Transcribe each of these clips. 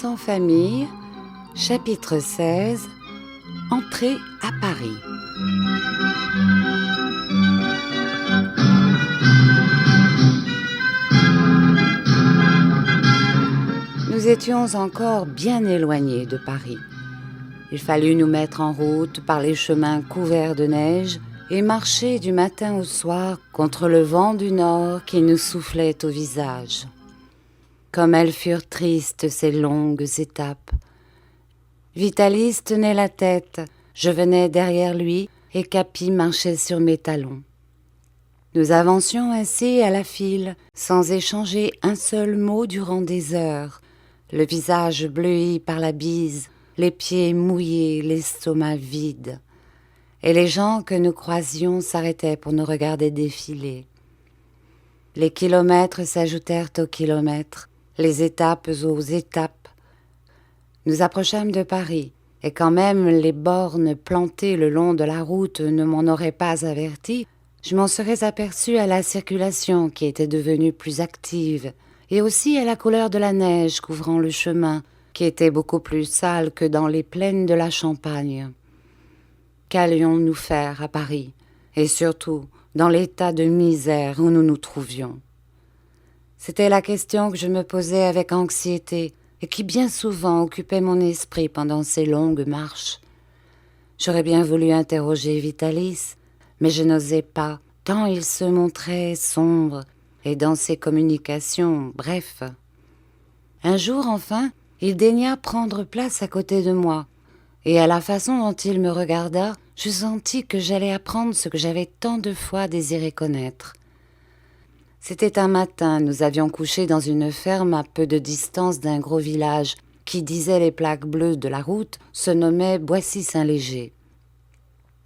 Vacances en famille, chapitre 16, Entrée à Paris. Nous étions encore bien éloignés de Paris. Il fallut nous mettre en route par les chemins couverts de neige et marcher du matin au soir contre le vent du nord qui nous soufflait au visage. Comme elles furent tristes ces longues étapes. Vitalis tenait la tête, je venais derrière lui et Capi marchait sur mes talons. Nous avancions ainsi à la file, sans échanger un seul mot durant des heures, le visage bleui par la bise, les pieds mouillés, l'estomac vide. Et les gens que nous croisions s'arrêtaient pour nous regarder défiler. Les kilomètres s'ajoutèrent aux kilomètres, les étapes aux étapes. Nous approchâmes de Paris, et quand même les bornes plantées le long de la route ne m'en auraient pas averti, je m'en serais aperçue à la circulation qui était devenue plus active, et aussi à la couleur de la neige couvrant le chemin, qui était beaucoup plus sale que dans les plaines de la Champagne. Qu'allions-nous faire à Paris, et surtout dans l'état de misère où nous nous trouvions? C'était la question que je me posais avec anxiété et qui bien souvent occupait mon esprit pendant ces longues marches. J'aurais bien voulu interroger Vitalis, mais je n'osais pas, tant il se montrait sombre et dans ses communications, bref. Un jour, enfin, il daigna prendre place à côté de moi, et à la façon dont il me regarda, je sentis que j'allais apprendre ce que j'avais tant de fois désiré connaître. C'était un matin, nous avions couché dans une ferme à peu de distance d'un gros village qui, disaient les plaques bleues de la route, se nommait Boissy-Saint-Léger.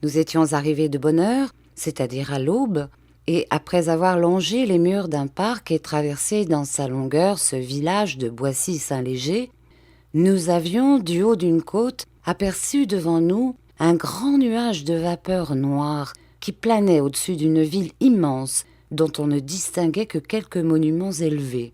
Nous étions arrivés de bonne heure, c'est-à-dire à l'aube, et après avoir longé les murs d'un parc et traversé dans sa longueur ce village de Boissy-Saint-Léger, nous avions, du haut d'une côte, aperçu devant nous un grand nuage de vapeur noire qui planait au-dessus d'une ville immense dont on ne distinguait que quelques monuments élevés.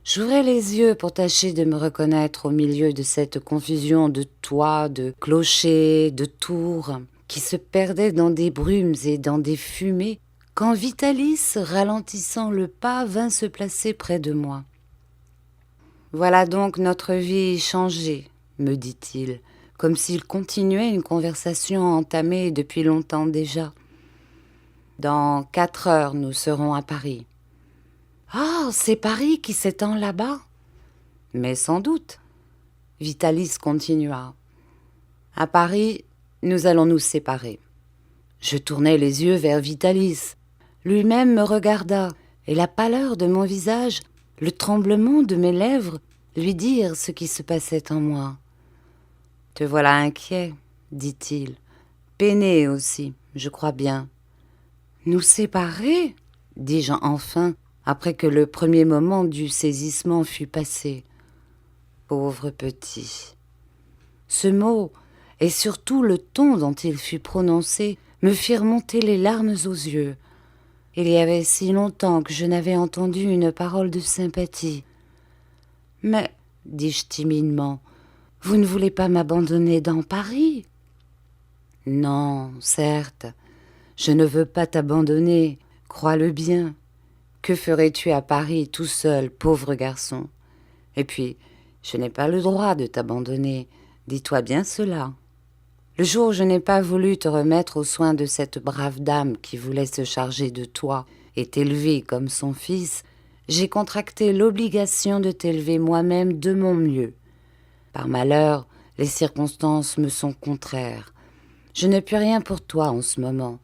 J'ouvrais les yeux pour tâcher de me reconnaître au milieu de cette confusion de toits, de clochers, de tours, qui se perdaient dans des brumes et dans des fumées, quand Vitalis, ralentissant le pas, vint se placer près de moi. « Voilà donc notre vie changée, » me dit-il, comme s'il continuait une conversation entamée depuis longtemps déjà. Dans 4 heures, nous serons à Paris. « Ah, c'est Paris qui s'étend là-bas ?» ?»« Mais sans doute. » Vitalis continua. « À Paris, nous allons nous séparer. » Je tournai les yeux vers Vitalis. Lui-même me regarda, et la pâleur de mon visage, le tremblement de mes lèvres, lui dirent ce qui se passait en moi. « Te voilà inquiet, » dit-il. « Peiné aussi, je crois bien. »« Nous séparer ?» dis-je enfin, après que le premier moment du saisissement fut passé. Pauvre petit. Ce mot, et surtout le ton dont il fut prononcé, me firent monter les larmes aux yeux. Il y avait si longtemps que je n'avais entendu une parole de sympathie. « Mais, dis-je timidement, vous ne voulez pas m'abandonner dans Paris ?»« Non, certes, je ne veux pas t'abandonner, crois-le bien. Que ferais-tu à Paris tout seul, pauvre garçon? Et puis, je n'ai pas le droit de t'abandonner, dis-toi bien cela. Le jour où je n'ai pas voulu te remettre aux soins de cette brave dame qui voulait se charger de toi et t'élever comme son fils, j'ai contracté l'obligation de t'élever moi-même de mon mieux. Par malheur, les circonstances me sont contraires. Je ne puis rien pour toi en ce moment.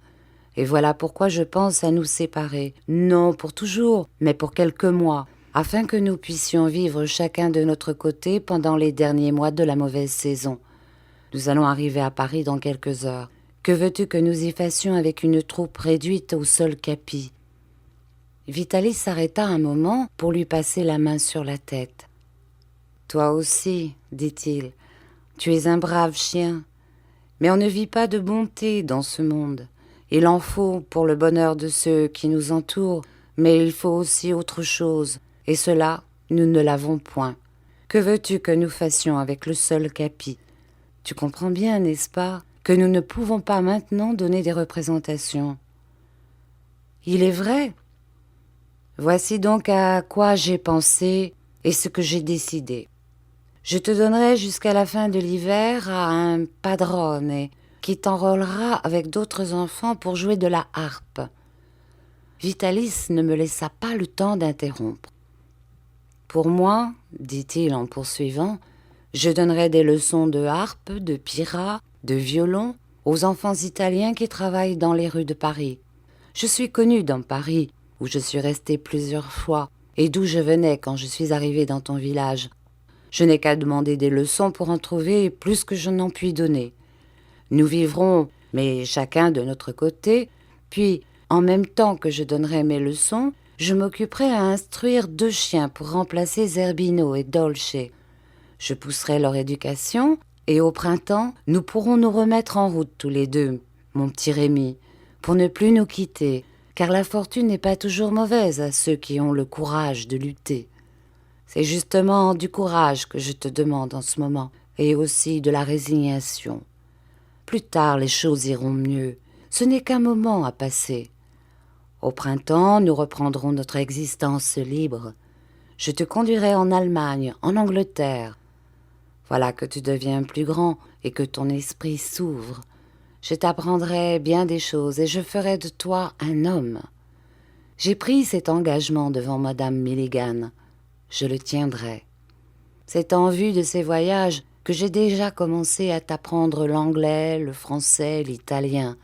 Et voilà pourquoi je pense à nous séparer, non pour toujours, mais pour quelques mois, afin que nous puissions vivre chacun de notre côté pendant les derniers mois de la mauvaise saison. Nous allons arriver à Paris dans quelques heures. Que veux-tu que nous y fassions avec une troupe réduite au seul Capi ? » Vitalis s'arrêta un moment pour lui passer la main sur la tête. « Toi aussi, dit-il, tu es un brave chien. Mais on ne vit pas de bonté dans ce monde. Il en faut pour le bonheur de ceux qui nous entourent, mais il faut aussi autre chose, et cela, nous ne l'avons point. Que veux-tu que nous fassions avec le seul Capi? Tu comprends bien, n'est-ce pas, que nous ne pouvons pas maintenant donner des représentations. Il est vrai. Voici donc à quoi j'ai pensé et ce que j'ai décidé. Je te donnerai jusqu'à la fin de l'hiver à un padrone qui t'enrôlera avec d'autres enfants pour jouer de la harpe. Vitalis ne me laissa pas le temps d'interrompre. Pour moi, dit-il en poursuivant, je donnerai des leçons de harpe, de pyra, de violon aux enfants italiens qui travaillent dans les rues de Paris. Je suis connu dans Paris, où je suis resté plusieurs fois, et d'où je venais quand je suis arrivé dans ton village. Je n'ai qu'à demander des leçons pour en trouver plus que je n'en puis donner. Nous vivrons, mais chacun de notre côté, puis, en même temps que je donnerai mes leçons, je m'occuperai à instruire 2 chiens pour remplacer Zerbino et Dolce. Je pousserai leur éducation, et au printemps, nous pourrons nous remettre en route tous les 2, mon petit Rémi, pour ne plus nous quitter, car la fortune n'est pas toujours mauvaise à ceux qui ont le courage de lutter. C'est justement du courage que je te demande en ce moment, et aussi de la résignation. Plus tard, les choses iront mieux. Ce n'est qu'un moment à passer. Au printemps, nous reprendrons notre existence libre. Je te conduirai en Allemagne, en Angleterre. Voilà que tu deviens plus grand et que ton esprit s'ouvre. Je t'apprendrai bien des choses et je ferai de toi un homme. J'ai pris cet engagement devant Madame Milligan. Je le tiendrai. C'est en vue de ces voyages que j'ai déjà commencé à t'apprendre l'anglais, le français, l'italien.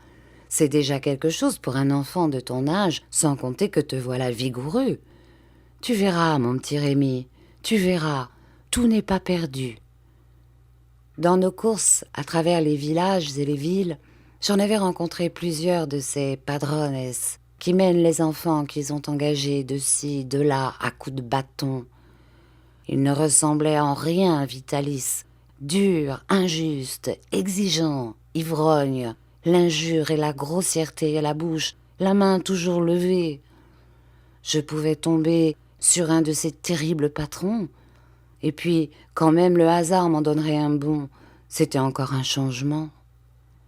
C'est déjà quelque chose pour un enfant de ton âge, sans compter que te voilà vigoureux. Tu verras, mon petit Rémi, tu verras, tout n'est pas perdu. Dans nos courses à travers les villages et les villes, j'en avais rencontré plusieurs de ces padrones qui mènent les enfants qu'ils ont engagés de ci, de là, à coups de bâton. Ils ne ressemblaient en rien à Vitalis, dur, injuste, exigeant, ivrogne, l'injure et la grossièreté à la bouche, la main toujours levée. Je pouvais tomber sur un de ces terribles patrons, et puis, quand même le hasard m'en donnerait un bon, c'était encore un changement.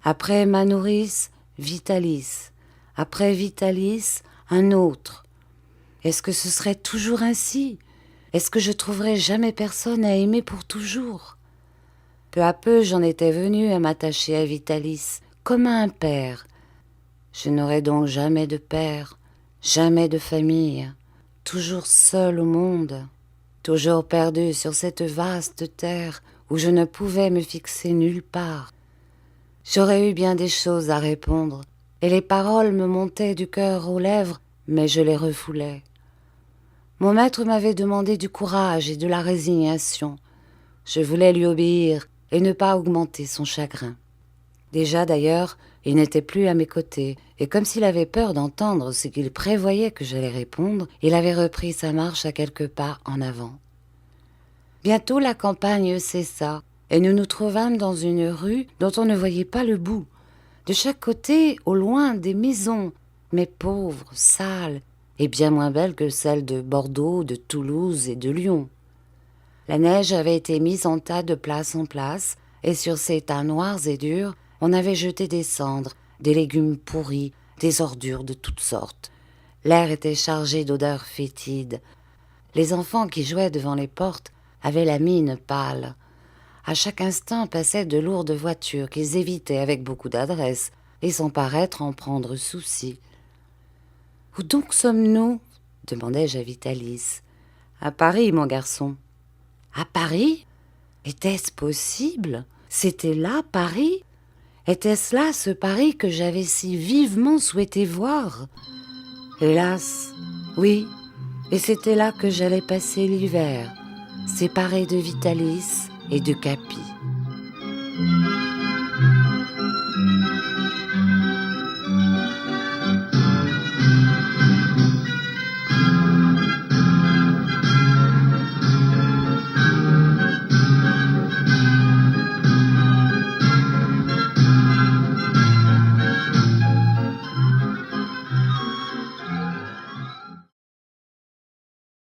Après ma nourrice, Vitalis. Après Vitalis, un autre. Est-ce que ce serait toujours ainsi ? Est-ce que je trouverais jamais personne à aimer pour toujours ? Peu à peu, j'en étais venue à m'attacher à Vitalis, comme à un père. Je n'aurais donc jamais de père, jamais de famille, toujours seule au monde, toujours perdue sur cette vaste terre où je ne pouvais me fixer nulle part. J'aurais eu bien des choses à répondre, et les paroles me montaient du cœur aux lèvres, mais je les refoulais. Mon maître m'avait demandé du courage et de la résignation. Je voulais lui obéir et ne pas augmenter son chagrin. Déjà d'ailleurs, il n'était plus à mes côtés, et comme s'il avait peur d'entendre ce qu'il prévoyait que j'allais répondre, il avait repris sa marche à quelques pas en avant. Bientôt la campagne cessa, et nous nous trouvâmes dans une rue dont on ne voyait pas le bout. De chaque côté, au loin, des maisons, mais pauvres, sales, et bien moins belles que celles de Bordeaux, de Toulouse et de Lyon. La neige avait été mise en tas de place en place, et sur ces tas noirs et durs, on avait jeté des cendres, des légumes pourris, des ordures de toutes sortes. L'air était chargé d'odeurs fétides. Les enfants qui jouaient devant les portes avaient la mine pâle. À chaque instant passaient de lourdes voitures qu'ils évitaient avec beaucoup d'adresse et sans paraître en prendre souci. « Où donc sommes-nous » demandai-je à Vitalis. « À Paris, mon garçon. »« À Paris ? Était-ce possible ? C'était là, Paris ? Était-ce là ce Paris que j'avais si vivement souhaité voir ? Hélas, oui, et c'était là que j'allais passer l'hiver, séparée de Vitalis et de Capi.